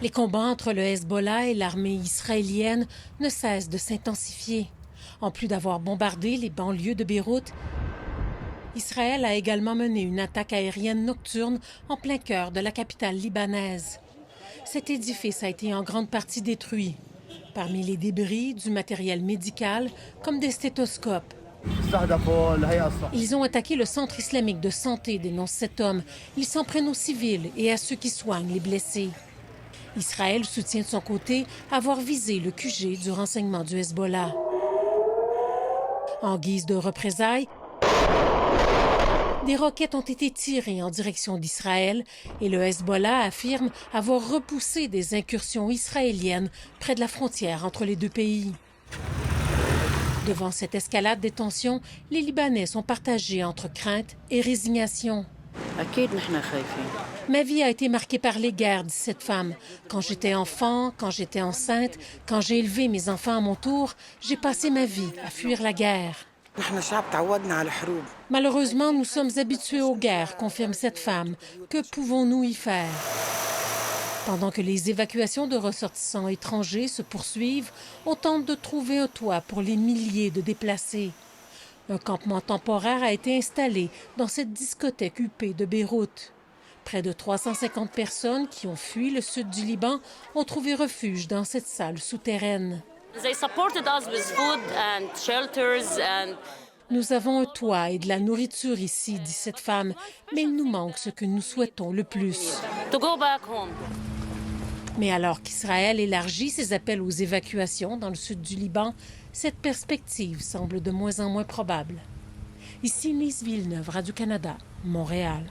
Les combats entre le Hezbollah et l'armée israélienne ne cessent de s'intensifier. En plus d'avoir bombardé les banlieues de Beyrouth, Israël a également mené une attaque aérienne nocturne en plein cœur de la capitale libanaise. Cet édifice a été en grande partie détruit. Parmi les débris, du matériel médical comme des stéthoscopes. Ils ont attaqué le centre islamique de santé, dénonce cet homme. Ils s'en prennent aux civils et à ceux qui soignent les blessés. Israël soutient de son côté avoir visé le QG du renseignement du Hezbollah. En guise de représailles, des roquettes ont été tirées en direction d'Israël et le Hezbollah affirme avoir repoussé des incursions israéliennes près de la frontière entre les deux pays. Devant cette escalade des tensions, les Libanais sont partagés entre crainte et résignation. Ma vie a été marquée par les guerres, dit cette femme. Quand j'étais enfant, quand j'étais enceinte, quand j'ai élevé mes enfants à mon tour, j'ai passé ma vie à fuir la guerre. Malheureusement, nous sommes habitués aux guerres, confirme cette femme. Que pouvons-nous y faire? Pendant que les évacuations de ressortissants étrangers se poursuivent, on tente de trouver un toit pour les milliers de déplacés. Un campement temporaire a été installé dans cette discothèque huppée de Beyrouth. Près de 350 personnes qui ont fui le sud du Liban ont trouvé refuge dans cette salle souterraine. Nous avons un toit et de la nourriture ici, dit cette femme, mais il nous manque ce que nous souhaitons le plus. Mais alors qu'Israël élargit ses appels aux évacuations dans le sud du Liban, cette perspective semble de moins en moins probable. Ici Lise Villeneuve, Radio-Canada, Montréal.